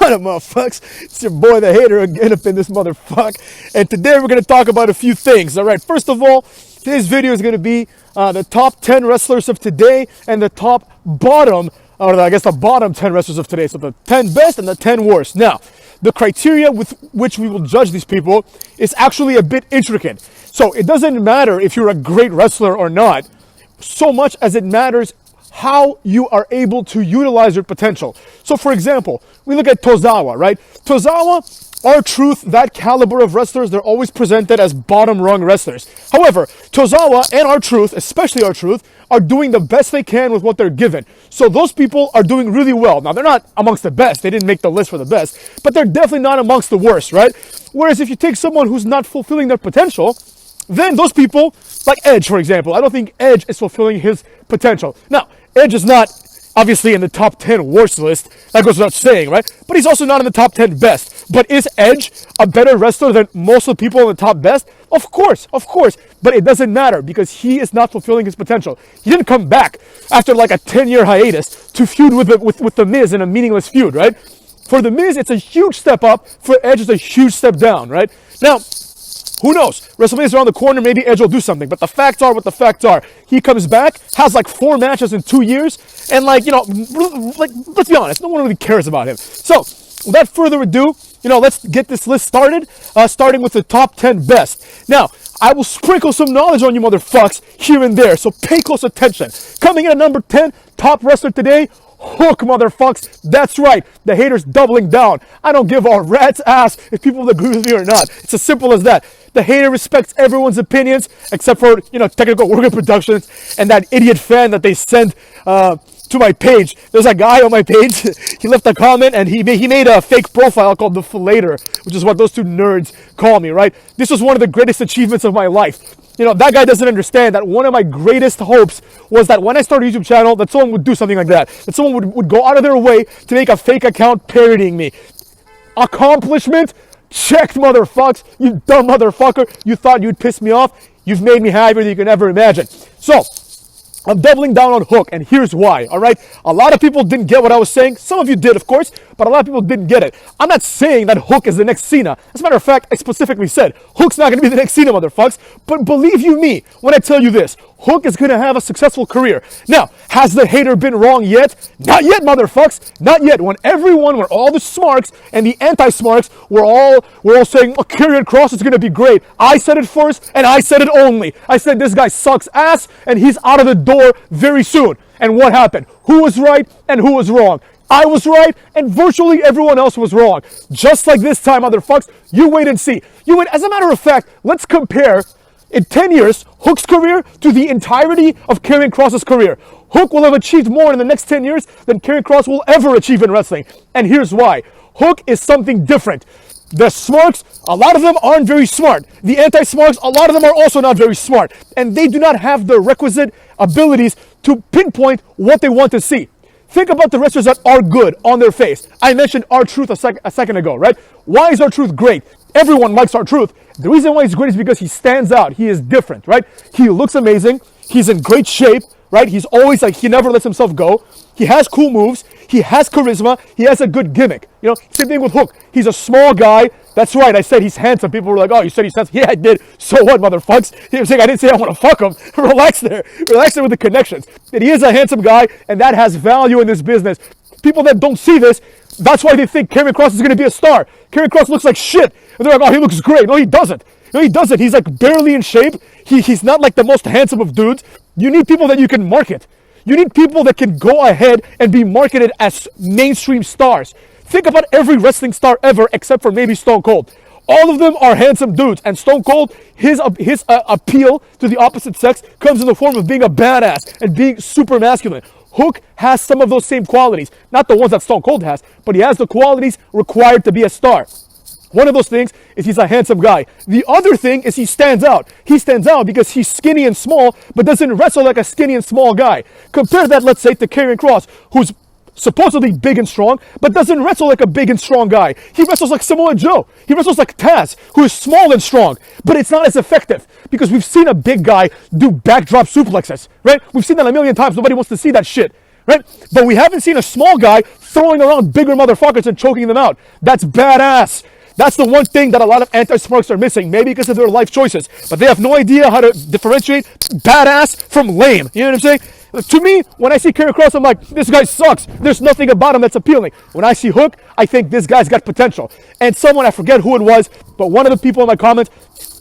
What up, motherfuckers? It's your boy, the hater, again up in this motherfucker. And today we're going to talk about a few things. All right, first of all, today's video is going to be the top 10 wrestlers of today and the bottom 10 wrestlers of today. So the 10 best and the 10 worst. Now, the criteria with which we will judge these people is actually a bit intricate. So it doesn't matter if you're a great wrestler or not, so much as it matters how you are able to utilize your potential. So for example, we look at Tozawa, right? Tozawa, R-Truth, that caliber of wrestlers, they're always presented as bottom rung wrestlers. However, Tozawa and R-Truth, especially R-Truth, are doing the best they can with what they're given. So those people are doing really well. Now, they're not amongst the best. They didn't make the list for the best, but they're definitely not amongst the worst, right? Whereas if you take someone who's not fulfilling their potential, then those people, like Edge, for example, I don't think Edge is fulfilling his potential. Now, Edge is not obviously in the top 10 worst list. That goes without saying, right? But he's also not in the top 10 best. But is Edge a better wrestler than most of the people in the top best? Of course. But it doesn't matter because he is not fulfilling his potential. He didn't come back after like a 10-year hiatus to feud with The Miz in a meaningless feud, right? For The Miz, it's a huge step up. For Edge, it's a huge step down, right? Now, who knows? WrestleMania's around the corner. Maybe Edge will do something. But the facts are what the facts are. He comes back, has like 4 matches in 2 years. And let's be honest, no one really cares about him. So, without further ado, let's get this list started. Starting with the top 10 best. Now, I will sprinkle some knowledge on you motherfucks here and there. So pay close attention. Coming in at number 10, top wrestler today, Hook, motherfucks. That's right. The haters doubling down. I don't give a rat's ass if people agree with me or not. It's as simple as that. The hater respects everyone's opinions except for, Technical Worker Productions and that idiot fan that they send to my page. There's a guy on my page. He left a comment and he made a fake profile called the Fillator, which is what those two nerds call me, right? This was one of the greatest achievements of my life. That guy doesn't understand that one of my greatest hopes was that when I started a YouTube channel, that someone would do something like that. That someone would go out of their way to make a fake account parodying me. Accomplishment checked, motherfucks. You dumb motherfucker. You thought you'd piss me off. You've made me happier than you can ever imagine. So, I'm doubling down on Hook, and here's why, all right? A lot of people didn't get what I was saying. Some of you did, of course, but a lot of people didn't get it. I'm not saying that Hook is the next Cena. As a matter of fact, I specifically said, Hook's not going to be the next Cena, motherfucks. But believe you me when I tell you this, Hook is going to have a successful career. Now, has the hater been wrong yet? Not yet, motherfucks. Not yet. When all the smarks and the anti-smarks were all saying, Karrion Kross is going to be great. I said it first, and I said it only. I said this guy sucks ass, and he's out of the door very soon. And what happened? Who was right and who was wrong? I was right, and virtually everyone else was wrong. Just like this time, motherfucks. You wait and see. As a matter of fact, let's compare in 10 years, Hook's career to the entirety of Karrion Kross's career. Hook will have achieved more in the next 10 years than Karrion Kross will ever achieve in wrestling. And here's why. Hook is something different. The smarks, a lot of them aren't very smart. The anti-smarks, a lot of them are also not very smart. And they do not have the requisite abilities to pinpoint what they want to see. Think about the wrestlers that are good on their face. I mentioned R-Truth a second ago, right? Why is R-Truth great? Everyone likes R-Truth. The reason why he's great is because he stands out. He is different, right? He looks amazing. He's in great shape, right? He's always he never lets himself go. He has cool moves. He has charisma. He has a good gimmick. Same thing with Hook. He's a small guy. That's right. I said he's handsome. People were like, oh, you said he's handsome. Yeah, I did. So what, motherfucks? He was saying I didn't say I want to fuck him. Relax there. Relax there with the connections. That he is a handsome guy, and that has value in this business. People that don't see this, that's why they think Karrion Kross is going to be a star. Karrion Kross looks like shit. And they're like, oh, he looks great. No, he doesn't. No, he doesn't. He's barely in shape. He's not the most handsome of dudes. You need people that you can market. You need people that can go ahead and be marketed as mainstream stars. Think about every wrestling star ever except for maybe Stone Cold. All of them are handsome dudes. And Stone Cold, his appeal to the opposite sex comes in the form of being a badass and being super masculine. Hook has some of those same qualities. Not the ones that Stone Cold has, but he has the qualities required to be a star. One of those things is he's a handsome guy. The other thing is he stands out. He stands out because he's skinny and small, but doesn't wrestle like a skinny and small guy. Compare that, let's say, to Karrion Kross, who's supposedly big and strong, but doesn't wrestle like a big and strong guy. He wrestles like Samoa Joe. He wrestles like Taz, who is small and strong, but it's not as effective because we've seen a big guy do backdrop suplexes, right? We've seen that a million times. Nobody wants to see that shit. right? But we haven't seen a small guy throwing around bigger motherfuckers and choking them out. That's badass. That's the one thing that a lot of anti-smarks are missing, maybe because of their life choices. But they have no idea how to differentiate badass from lame. You know what I'm saying? To me, when I see Karrion Kross, I'm like, this guy sucks. There's nothing about him that's appealing. When I see Hook, I think this guy's got potential. And someone, I forget who it was, but one of the people in my comments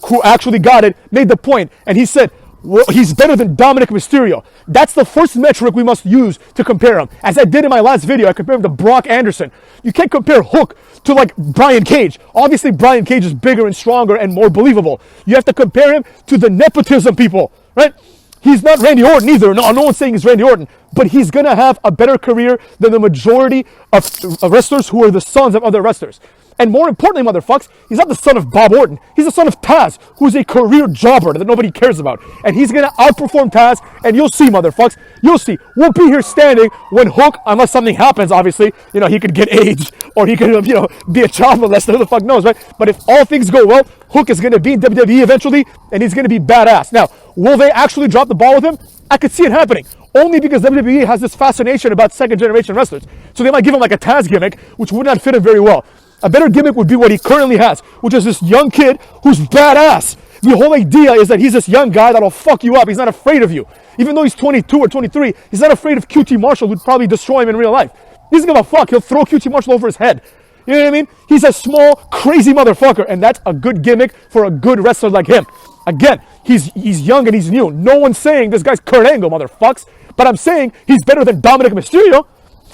who actually got it made the point, and he said, well, he's better than Dominic Mysterio. That's the first metric we must use to compare him. As I did in my last video, I compared him to Brock Anderson. You can't compare Hook to like Brian Cage. Obviously, Brian Cage is bigger and stronger and more believable. You have to compare him to the nepotism people, right? He's not Randy Orton either. No one's saying he's Randy Orton. But he's going to have a better career than the majority of wrestlers who are the sons of other wrestlers. And more importantly, motherfucks, he's not the son of Bob Orton. He's the son of Taz, who's a career jobber that nobody cares about. And he's going to outperform Taz, and you'll see, motherfucks. You'll see. We'll be here standing when Hook, unless something happens, obviously, you know, he could get AIDS, or he could, you know, be a child molester, who the fuck knows, right? But if all things go well, Hook is going to be in WWE eventually, and he's going to be badass. Now, will they actually drop the ball with him? I could see it happening. Only because WWE has this fascination about second-generation wrestlers. So they might give him like a Taz gimmick, which would not fit him very well. A better gimmick would be what he currently has, which is this young kid who's badass. The whole idea is that he's this young guy that'll fuck you up. He's not afraid of you. Even though he's 22 or 23, he's not afraid of QT Marshall, who'd probably destroy him in real life. He doesn't give a fuck. He'll throw QT Marshall over his head. You know what I mean? He's a small, crazy motherfucker, and that's a good gimmick for a good wrestler like him. Again, he's young and he's new. No one's saying this guy's Kurt Angle, motherfucks. But I'm saying he's better than Dominic Mysterio.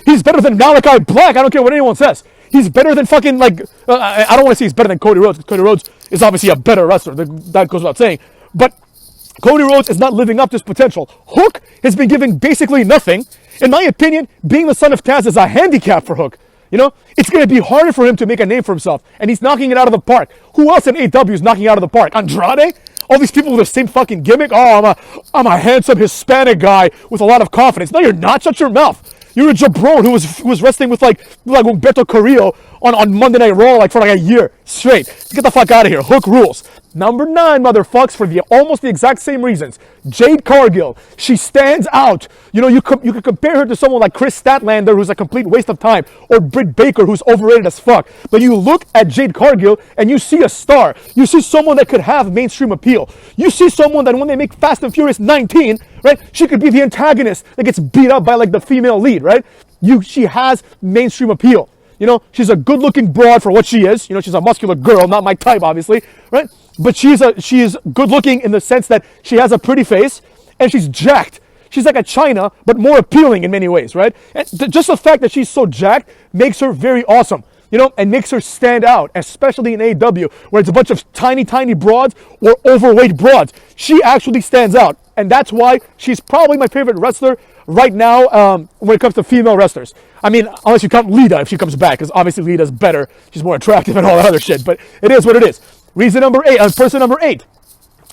He's better than Malachi Black. I don't care what anyone says. He's better than fucking, like, I don't want to say he's better than Cody Rhodes, because Cody Rhodes is obviously a better wrestler. That goes without saying. But Cody Rhodes is not living up to his potential. Hook has been giving basically nothing. In my opinion, being the son of Taz is a handicap for Hook. You know, it's going to be harder for him to make a name for himself. And he's knocking it out of the park. Who else in AEW is knocking it out of the park? Andrade? All these people with the same fucking gimmick? Oh, I'm a handsome Hispanic guy with a lot of confidence. No, you're not. Shut your mouth. You're a jabron who was wrestling with like Humberto Carrillo on Monday Night Raw like for like a year straight. Get the fuck out of here. Hook rules. Number 9, motherfucks, for almost the exact same reasons. Jade Cargill. She stands out. You know, you could compare her to someone like Chris Statlander, who's a complete waste of time, or Britt Baker, who's overrated as fuck. But you look at Jade Cargill and you see a star. You see someone that could have mainstream appeal. You see someone that when they make Fast and Furious 19, right, she could be the antagonist that gets beat up by like the female lead, right? She has mainstream appeal. You know, she's a good-looking broad for what she is. You know, she's a muscular girl, not my type, obviously, right? But she is good-looking in the sense that she has a pretty face, and she's jacked. She's like a China, but more appealing in many ways, right? And just the fact that she's so jacked makes her very awesome, you know, and makes her stand out, especially in AEW, where it's a bunch of tiny, tiny broads or overweight broads. She actually stands out, and that's why she's probably my favorite wrestler right now when it comes to female wrestlers. I mean, unless you count Lita if she comes back, because obviously Lita's better. She's more attractive and all that other shit, but it is what it is. Reason number 8, person number 8,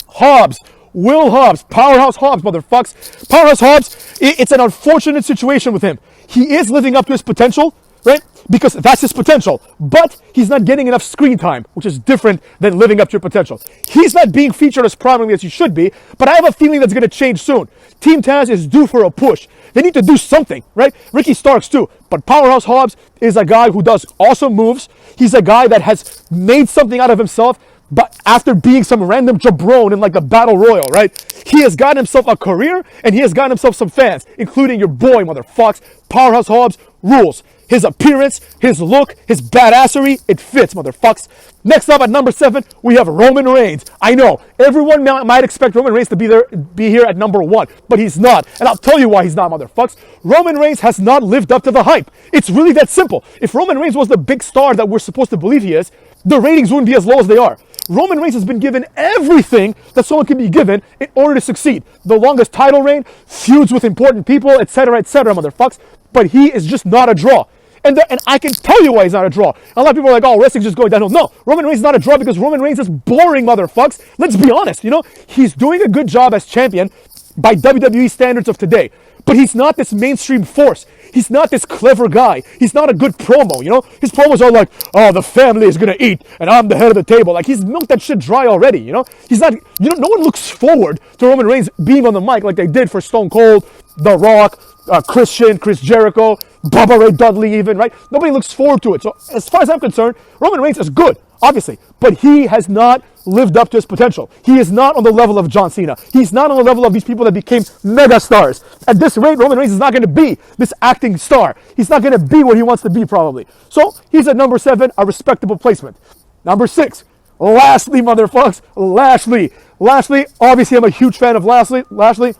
Hobbs. Will Hobbs, Powerhouse Hobbs, motherfucks. Powerhouse Hobbs, it's an unfortunate situation with him. He is living up to his potential, right? Because that's his potential. But he's not getting enough screen time, which is different than living up to your potential. He's not being featured as prominently as he should be, but I have a feeling that's going to change soon. Team Taz is due for a push. They need to do something, right? Ricky Starks too. But Powerhouse Hobbs is a guy who does awesome moves. He's a guy that has made something out of himself, but after being some random jabron in like the Battle Royal, right? He has gotten himself a career, and he has gotten himself some fans, including your boy, motherfucks. Powerhouse Hobbs rules. His appearance, his look, his badassery, it fits, motherfucks. Next up at number 7, we have Roman Reigns. I know, everyone might expect Roman Reigns to be here at number 1, but he's not. And I'll tell you why he's not, motherfucks. Roman Reigns has not lived up to the hype. It's really that simple. If Roman Reigns was the big star that we're supposed to believe he is, the ratings wouldn't be as low as they are. Roman Reigns has been given everything that someone can be given in order to succeed. The longest title reign, feuds with important people, etc., motherfucks. But he is just not a draw. And I can tell you why he's not a draw. A lot of people are like, oh, wrestling's just going downhill. No, Roman Reigns is not a draw because Roman Reigns is boring, motherfucks. Let's be honest, you know? He's doing a good job as champion. by WWE standards of today. But he's not this mainstream force. He's not this clever guy. He's not a good promo, you know? His promos are like, oh, the family is gonna eat, and I'm the head of the table. Like, he's milked that shit dry already, you know? He's not, you know, no one looks forward to Roman Reigns being on the mic like they did for Stone Cold, The Rock, Christian, Chris Jericho, Bubba Ray Dudley even, right? Nobody looks forward to it. So as far as I'm concerned, Roman Reigns is good, obviously, but he has not lived up to his potential. He is not on the level of John Cena. He's not on the level of these people that became mega stars. At this rate, Roman Reigns is not going to be this acting star. He's not going to be what he wants to be, probably. So he's at number 7, a respectable placement. Number 6, Lashley, motherfuckers. Lashley, obviously I'm a huge fan of Lashley.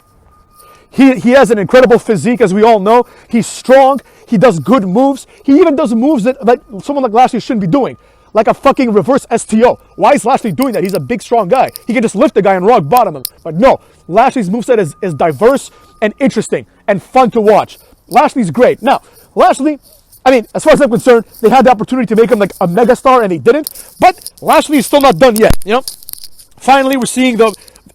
He has an incredible physique, as we all know. He's strong. He does good moves. He even does moves that like someone like Lashley shouldn't be doing, like a fucking reverse STO. Why is Lashley doing that? He's a big, strong guy. He can just lift the guy and rock bottom him. But no, Lashley's moveset is diverse and interesting and fun to watch. Lashley's great. Now, Lashley, I mean, as far as I'm concerned, they had the opportunity to make him like a megastar and they didn't. But Lashley is still not done yet, you know? Finally, we're seeing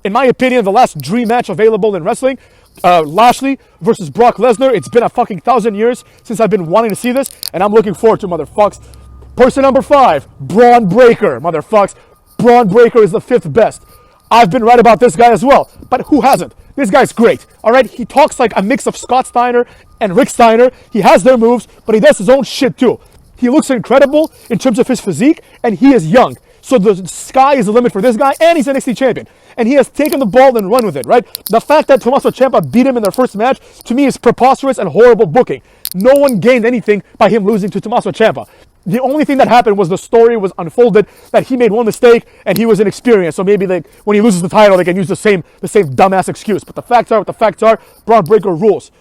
in my opinion, the last dream match available in wrestling. Lashley versus Brock Lesnar. It's been a fucking 1,000 years since I've been wanting to see this, and I'm looking forward to motherfucks. Person number 5, Braun Breaker, motherfucks. Braun Breaker is the 5th best. I've been right about this guy as well, but who hasn't? This guy's great, all right? He talks like a mix of Scott Steiner and Rick Steiner. He has their moves, but he does his own shit too. He looks incredible in terms of his physique, and he is young. So the sky is the limit for this guy, and he's an NXT champion. And he has taken the ball and run with it, right? The fact that Tommaso Ciampa beat him in their first match, to me, is preposterous and horrible booking. No one gained anything by him losing to Tommaso Ciampa. The only thing that happened was the story was unfolded that he made one mistake and he was inexperienced. So maybe when he loses the title, they can use the same dumbass excuse. But the facts are what the facts are. Braun Breaker rules.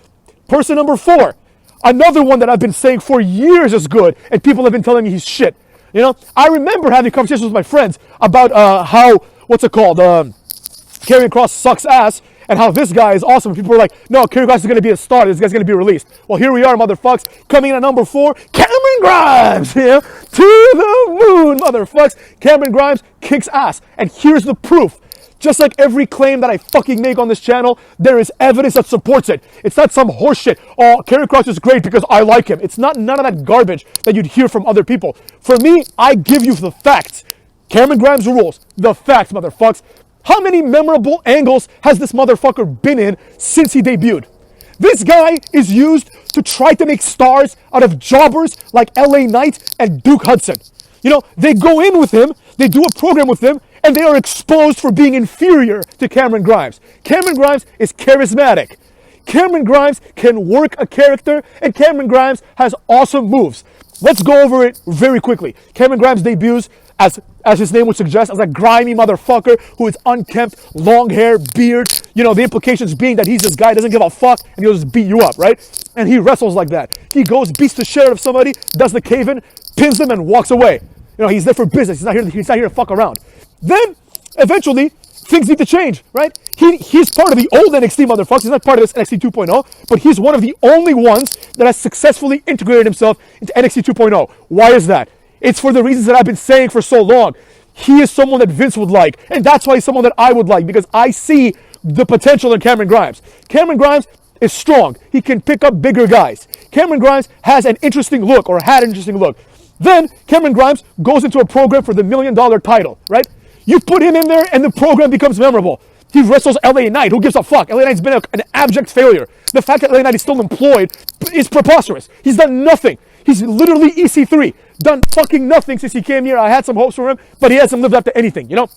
Person number 4, another one that I've been saying for years is good, and people have been telling me he's shit. You know, I remember having conversations with my friends about how, what's it called, Karrion Kross sucks ass, and how this guy is awesome. People were like, no, Karrion Kross is going to be a star. This guy's going to be released. Well, here we are, motherfucks. Coming in at number 4, Cameron Grimes. Yeah, to the moon, motherfucks. Cameron Grimes kicks ass. And here's the proof. Just like every claim that I fucking make on this channel, there is evidence that supports it. It's not some horseshit. Oh, Karrion Kross is great because I like him. It's not none of that garbage that you'd hear from other people. For me, I give you the facts. Cameron Grimes rules. The facts, motherfucks. How many memorable angles has this motherfucker been in since he debuted? This guy is used to try to make stars out of jobbers like LA Knight and Duke Hudson. You know, they go in with him, they do a program with him, and they are exposed for being inferior to Cameron Grimes. Cameron Grimes is charismatic. Cameron Grimes can work a character, and Cameron Grimes has awesome moves. Let's go over it very quickly. Cameron Grimes debuts as his name would suggest, as a grimy motherfucker who is unkempt, long hair, beard. You know, the implications being that he's this guy, doesn't give a fuck, and he'll just beat you up, right? And he wrestles like that. He goes, beats the shit out of somebody, does the cave-in, pins them, and walks away. You know, he's there for business. He's not here to fuck around. Then, eventually, things need to change, right? He's part of the old NXT motherfuckers. He's not part of this NXT 2.0, but he's one of the only ones that has successfully integrated himself into NXT 2.0. Why is that? It's for the reasons that I've been saying for so long. He is someone that Vince would like, and that's why he's someone that I would like, because I see the potential in Cameron Grimes. Cameron Grimes is strong. He can pick up bigger guys. Cameron Grimes has an interesting look, or had an interesting look. Then Cameron Grimes goes into a program for the $1 million title, right? You put him in there and the program becomes memorable. He wrestles LA Knight. Who gives a fuck? LA Knight's been an abject failure. The fact that LA Knight is still employed is preposterous. He's done nothing. He's literally EC3. Done fucking nothing since he came here. I had some hopes for him, but he hasn't lived up to anything, you know?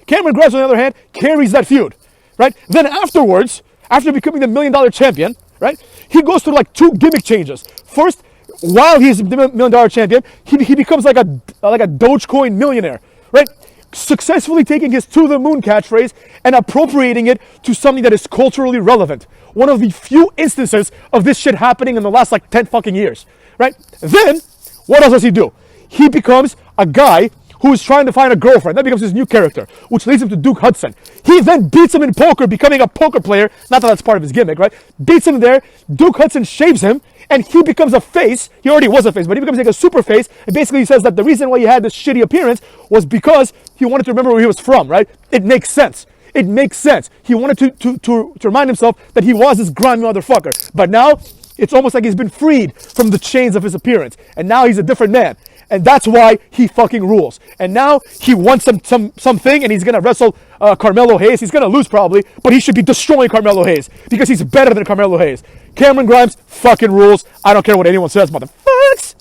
Cameron Grimes, on the other hand, carries that feud, right? Then afterwards, after becoming the $1 million champion, right, he goes through like 2 gimmick changes. First, while he's the $1 million champion, he becomes like a Dogecoin millionaire, right? Successfully taking his to the moon catchphrase and appropriating it to something that is culturally relevant. One of the few instances of this shit happening in the last like 10 fucking years, right? Then, what else does he do? He becomes a guy who is trying to find a girlfriend. That becomes his new character, which leads him to Duke Hudson. He then beats him in poker, becoming a poker player. Not that that's part of his gimmick, right? Beats him there. Duke Hudson shaves him, and he becomes a face. He already was a face, but he becomes like a super face. And basically he says that the reason why he had this shitty appearance was because he wanted to remember where he was from, right? It makes sense. It makes sense. He wanted to remind himself that he was this grimy motherfucker. But now, it's almost like he's been freed from the chains of his appearance. And now he's a different man. And that's why he fucking rules. And now he wants something, and he's going to wrestle Carmelo Hayes. He's going to lose probably, but he should be destroying Carmelo Hayes because he's better than Carmelo Hayes. Cameron Grimes fucking rules. I don't care what anyone says, motherfuckers.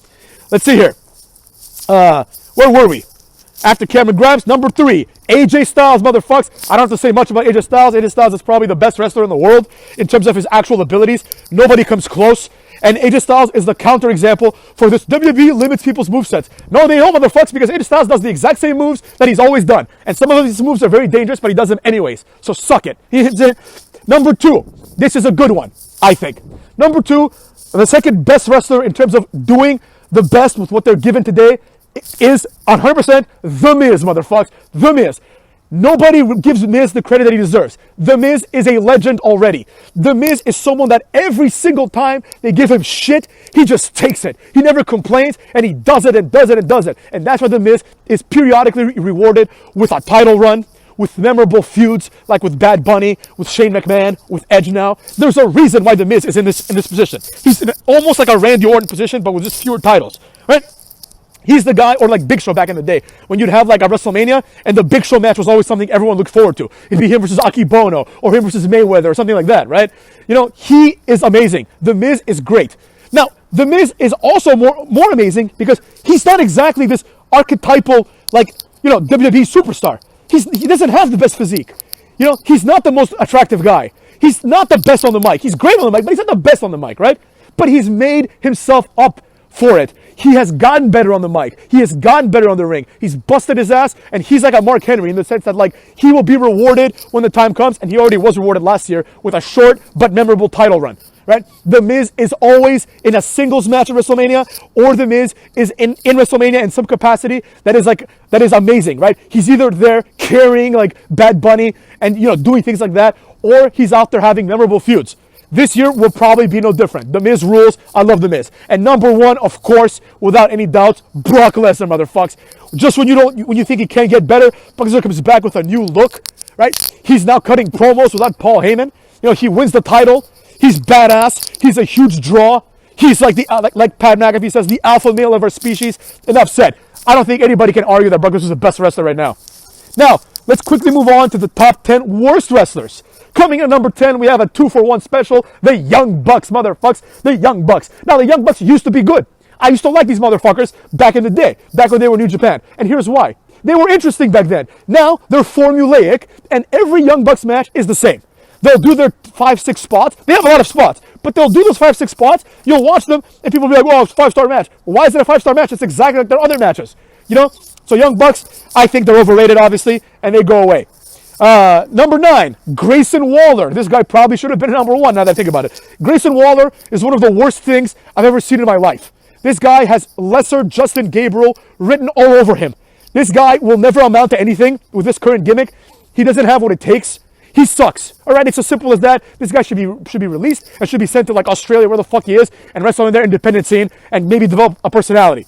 Let's see here. Where were we? After Cameron Grimes, number 3, AJ Styles, motherfucks. I don't have to say much about AJ Styles. AJ Styles is probably the best wrestler in the world in terms of his actual abilities. Nobody comes close. And AJ Styles is the counterexample for this WWE limits people's movesets. No, they don't, motherfucks, because AJ Styles does the exact same moves that he's always done. And some of these moves are very dangerous, but he does them anyways. So suck it. He hits it. Number 2, this is a good one, I think. Number 2, the second best wrestler in terms of doing the best with what they're given today is 100% The Miz, motherfuckers. The Miz. Nobody gives Miz the credit that he deserves. The Miz is a legend already. The Miz is someone that every single time they give him shit, he just takes it. He never complains, and he does it and does it and does it. And that's why The Miz is periodically rewarded with a title run, with memorable feuds like with Bad Bunny, with Shane McMahon, with Edge now. There's a reason why The Miz is in this position. He's in almost like a Randy Orton position, but with just fewer titles, right? He's the guy, or like Big Show back in the day, when you'd have like a WrestleMania, and the Big Show match was always something everyone looked forward to. It'd be him versus Akibono, or him versus Mayweather, or something like that, right? You know, he is amazing. The Miz is great. Now, The Miz is also more amazing because he's not exactly this archetypal, like, you know, WWE superstar. He doesn't have the best physique. You know, he's not the most attractive guy. He's not the best on the mic. He's great on the mic, but he's not the best on the mic, right? But he's made himself up for it. He has gotten better on the mic. He has gotten better on the ring. He's busted his ass, and he's like a Mark Henry in the sense that, like, he will be rewarded when the time comes, and he already was rewarded last year with a short but memorable title run, right? The Miz is always in a singles match at WrestleMania, or The Miz is in WrestleMania in some capacity that is amazing, right? He's either there carrying, like, Bad Bunny and, you know, doing things like that, or he's out there having memorable feuds. This year will probably be no different. The Miz rules. I love The Miz. And number 1, of course, without any doubt, Brock Lesnar, motherfucks. Just when you think he can't get better, Brock Lesnar comes back with a new look, right? He's now cutting promos without Paul Heyman. You know, he wins the title. He's badass. He's a huge draw. He's like like Pat McAfee says, the alpha male of our species. Enough said. I don't think anybody can argue that Brock Lesnar is the best wrestler right now. Now, let's quickly move on to the top 10 worst wrestlers. Coming in at number 10, we have a 2-for-1 special, the Young Bucks, motherfucks. The Young Bucks. Now, the Young Bucks used to be good. I used to like these motherfuckers back in the day, back when they were New Japan. And here's why. They were interesting back then. Now, they're formulaic, and every Young Bucks match is the same. They'll do their 5-6 spots. They have a lot of spots, but they'll do those 5-6 spots. You'll watch them, and people will be like, oh, it's a 5-star match. Why is it a 5-star match? It's exactly like their other matches. You know? So Young Bucks, I think they're overrated, obviously, and they go away. Number 9, Grayson Waller. This guy probably should have been number 1 now that I think about it. Grayson Waller is one of the worst things I've ever seen in my life. This guy has lesser Justin Gabriel written all over him. This guy will never amount to anything with this current gimmick. He doesn't have what it takes. He sucks. All right, it's as simple as that. This guy should be released and should be sent to like Australia, where the fuck he is, and wrestle in their independent scene and maybe develop a personality.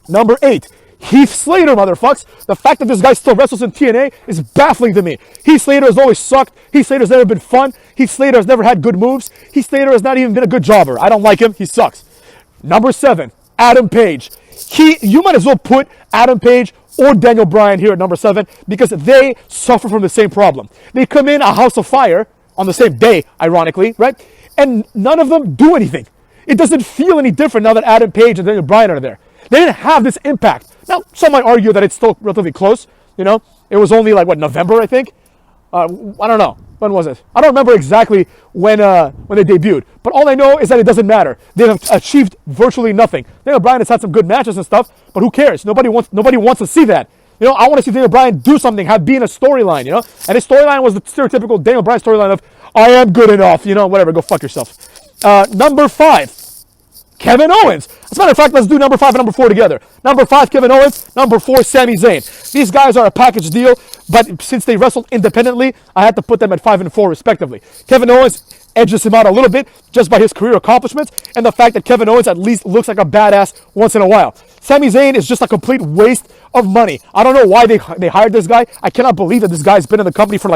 Number 8. Heath Slater, motherfucks. The fact that this guy still wrestles in TNA is baffling to me. Heath Slater has always sucked. Heath Slater's never been fun. Heath Slater has never had good moves. Heath Slater has not even been a good jobber. I don't like him. He sucks. Number 7, Adam Page. You might as well put Adam Page or Daniel Bryan here at number 7 because they suffer from the same problem. They come in a house of fire on the same day, ironically, right? And none of them do anything. It doesn't feel any different now that Adam Page and Daniel Bryan are there. They didn't have this impact. Now, some might argue that it's still relatively close. You know, it was only like, November, I think? I don't know. When was it? I don't remember exactly when they debuted. But all I know is that it doesn't matter. They have achieved virtually nothing. Daniel Bryan has had some good matches and stuff, but who cares? Nobody wants to see that. You know, I want to see Daniel Bryan do something, be in a storyline, you know? And his storyline was the stereotypical Daniel Bryan storyline of, I am good enough, you know, whatever, go fuck yourself. Number 5. Kevin Owens. As a matter of fact, let's do number 5 and number 4 together. Number 5, Kevin Owens. Number 4, Sami Zayn. These guys are a package deal, but since they wrestled independently, I had to put them at 5 and 4 respectively. Kevin Owens edges him out a little bit just by his career accomplishments and the fact that Kevin Owens at least looks like a badass once in a while. Sami Zayn is just a complete waste of money. I don't know why they hired this guy. I cannot believe that this guy's been in the company for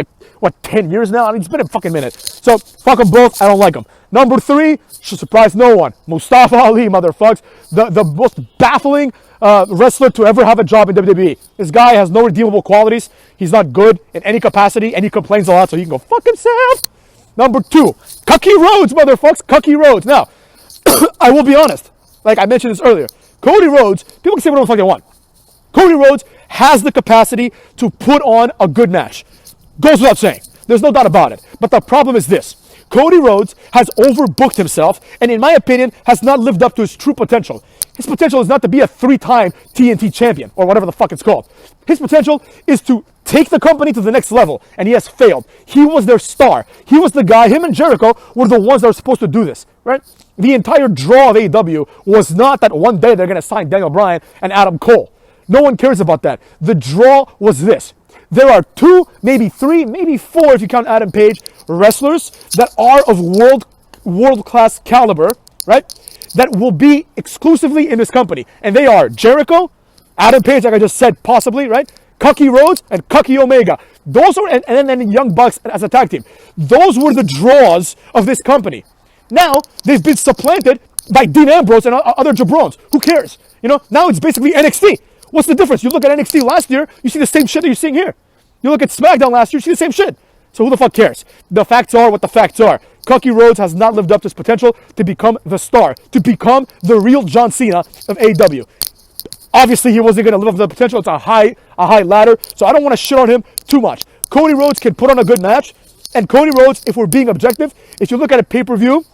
what, 10 years now? I mean, it's been a fucking minute. So, fuck them both. I don't like them. Number 3, should surprise no one. Mustafa Ali, motherfucks. The most baffling wrestler to ever have a job in WWE. This guy has no redeemable qualities. He's not good in any capacity, and he complains a lot, so he can go fuck himself. Number 2, Cody Rhodes, motherfucks. Cody Rhodes. Now, I will be honest. Like I mentioned this earlier. Cody Rhodes, people can say whatever the fuck they want. Cody Rhodes has the capacity to put on a good match. Goes without saying. There's no doubt about it. But the problem is this. Cody Rhodes has overbooked himself and, in my opinion, has not lived up to his true potential. His potential is not to be a 3-time TNT champion or whatever the fuck it's called. His potential is to take the company to the next level, and he has failed. He was their star. He was the guy. Him and Jericho were the ones that were supposed to do this, right? The entire draw of AEW was not that one day they're going to sign Daniel Bryan and Adam Cole. No one cares about that. The draw was this. There are 2, maybe 3, maybe 4, if you count Adam Page, wrestlers that are of world-class caliber, right? That will be exclusively in this company. And they are Jericho, Adam Page, like I just said, possibly, right? Cody Rhodes and Cody Omega. Those are, and then Young Bucks as a tag team. Those were the draws of this company. Now, they've been supplanted by Dean Ambrose and other jabrones. Who cares? You know, now it's basically NXT. What's the difference? You look at NXT last year, you see the same shit that you're seeing here. You look at SmackDown last year, you see the same shit. So who the fuck cares? The facts are what the facts are. Cody Rhodes has not lived up to his potential to become the star, to become the real John Cena of AEW. Obviously, he wasn't going to live up to the potential. It's a high ladder, so I don't want to shit on him too much. Cody Rhodes can put on a good match, and Cody Rhodes, if we're being objective, if you look at a pay-per-view,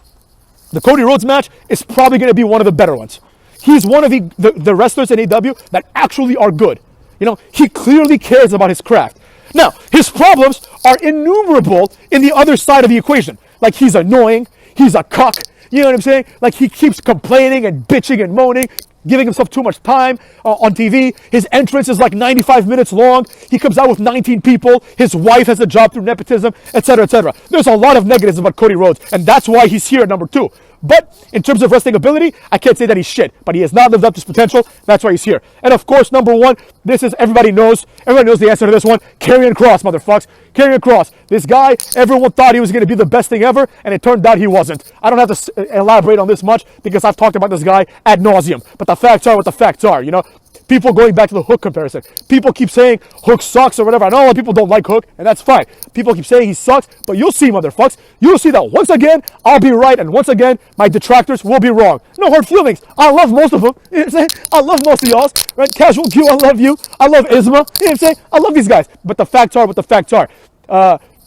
the Cody Rhodes match is probably going to be one of the better ones. He's one of the wrestlers in AEW that actually are good. You know, he clearly cares about his craft. Now, his problems are innumerable in the other side of the equation. Like, he's annoying, he's a cuck, you know what I'm saying? Like, he keeps complaining and bitching and moaning, giving himself too much time on TV. His entrance is like 95 minutes long. He comes out with 19 people. His wife has a job through nepotism, etc., etc. There's a lot of negatives about Cody Rhodes, and that's why he's here at number 2. But in terms of wrestling ability, I can't say that he's shit, but he has not lived up to his potential. That's why he's here. And of course, number 1, this is, everybody knows the answer to this one. Karrion Kross, motherfucks. Karrion Kross. This guy, everyone thought he was going to be the best thing ever, and it turned out he wasn't. I don't have to elaborate on this much because I've talked about this guy ad nauseum. But the facts are what the facts are, you know. People going back to the Hook comparison. People keep saying Hook sucks or whatever. I know a lot of people don't like Hook, and that's fine. People keep saying he sucks, but you'll see, motherfucks. You'll see that once again, I'll be right, and once again, my detractors will be wrong. No hard feelings. I love most of them. You know what I'm saying? I love most of y'all. Right? Casual Q, I love you. I love Isma. You know what I'm saying? I love these guys. But the facts are what the facts are.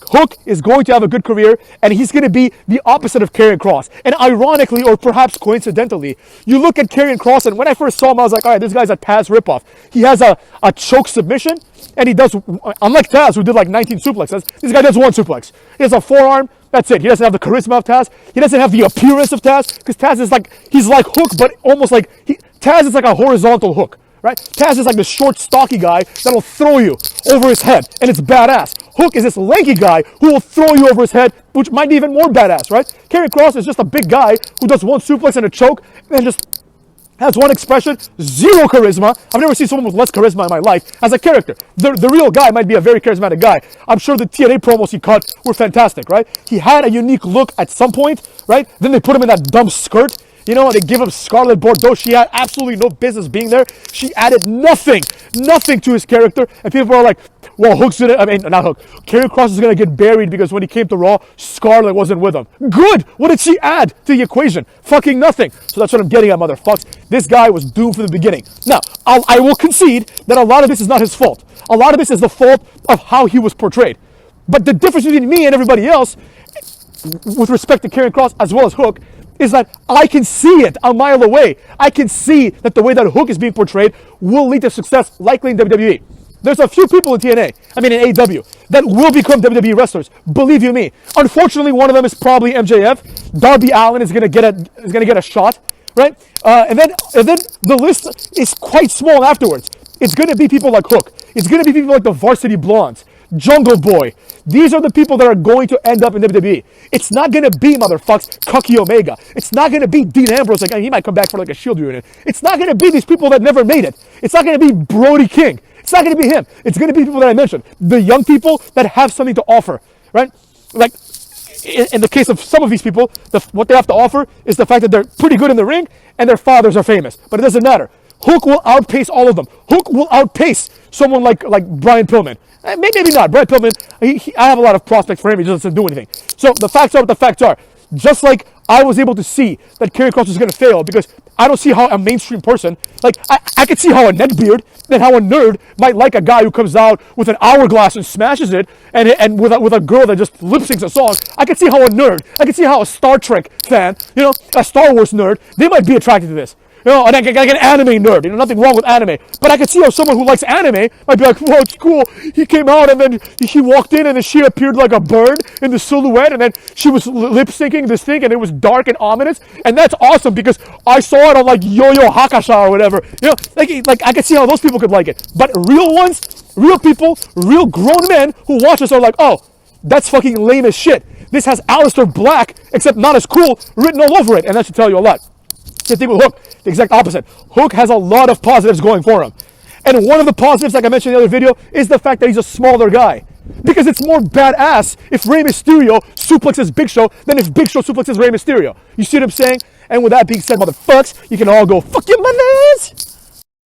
Hook is going to have a good career, and he's going to be the opposite of Karrion Kross. And ironically, or perhaps coincidentally, you look at Karrion Kross, and when I first saw him, I was like, all right, this guy's a Taz ripoff. He has a choke submission, and he does, unlike Taz, who did like 19 suplexes, this guy does 1 suplex. He has a forearm, that's it. He doesn't have the charisma of Taz. He doesn't have the appearance of Taz, because Taz is like, he's like Hook, but almost like, Taz is like a horizontal Hook. Right? Taz is like the short, stocky guy that'll throw you over his head, and it's badass. Hook is this lanky guy who will throw you over his head, which might be even more badass, right? Karrion Kross is just a big guy who does 1 suplex and a choke, and just has 1 expression, 0 charisma. I've never seen someone with less charisma in my life as a character. The real guy might be a very charismatic guy. I'm sure the TNA promos he cut were fantastic, right? He had a unique look at some point, right? Then they put him in that dumb skirt. You know, they give him Scarlett Bordeaux. She had absolutely no business being there. She added nothing to his character. And people are like, well, not Hook. Karrion Kross is going to get buried because when he came to Raw, Scarlett wasn't with him. Good! What did she add to the equation? Fucking nothing. So that's what I'm getting at, motherfucks. This guy was doomed from the beginning. Now, I will concede that a lot of this is not his fault. A lot of this is the fault of how he was portrayed. But the difference between me and everybody else, with respect to Karrion Kross as well as Hook, is that I can see it a mile away. I can see that the way that Hook is being portrayed will lead to success, likely in WWE. There's a few people in TNA, in AEW, that will become WWE wrestlers. Believe you me. Unfortunately, one of them is probably MJF. Darby Allin is gonna get a shot, right? And then the list is quite small afterwards. It's gonna be people like Hook. It's gonna be people like the Varsity Blondes, Jungle Boy. These are the people that are going to end up in WWE. It's not going to be, motherfucks, Cody Omega. It's not going to be Dean Ambrose. Like, he might come back for like a Shield reunion. It's not going to be these people that never made it. It's not going to be Brody King. It's not going to be him. It's going to be people that I mentioned. The young people that have something to offer. right? Like, in the case of some of these people, what they have to offer is the fact that they're pretty good in the ring and their fathers are famous. But it doesn't matter. Hook will outpace all of them. Hook will outpace someone like Brian Pillman. Maybe not. Brian Pillman, I have a lot of prospects for him. He just doesn't do anything. So the facts are what the facts are. Just like I was able to see that Karrion Kross was going to fail because I don't see how a mainstream person, like I could see how a neckbeard and how a nerd might like a guy who comes out with an hourglass and smashes it and with a girl that just lip syncs a song. I could see how a nerd, I could see how a Star Trek fan, a Star Wars nerd, they might be attracted to this. And like an anime nerd, nothing wrong with anime. But I could see how someone who likes anime might be like, whoa, it's cool. He came out and then he walked in and then she appeared like a bird in the silhouette and then she was lip syncing this thing and it was dark and ominous. And that's awesome because I saw it on like Yo-Yo Hakasha or whatever. Like I could see how those people could like it. But real ones, real people, real grown men who watch this are like, oh, that's fucking lame as shit. This has Aleister Black, except not as cool, written all over it. And that should tell you a lot. Same thing with Hook, the exact opposite. Hook has a lot of positives going for him. And one of the positives, like I mentioned in the other video, is the fact that he's a smaller guy. Because it's more badass if Rey Mysterio suplexes Big Show than if Big Show suplexes Rey Mysterio. You see what I'm saying? And with that being said, motherfucks, you can all go fuck your mothers!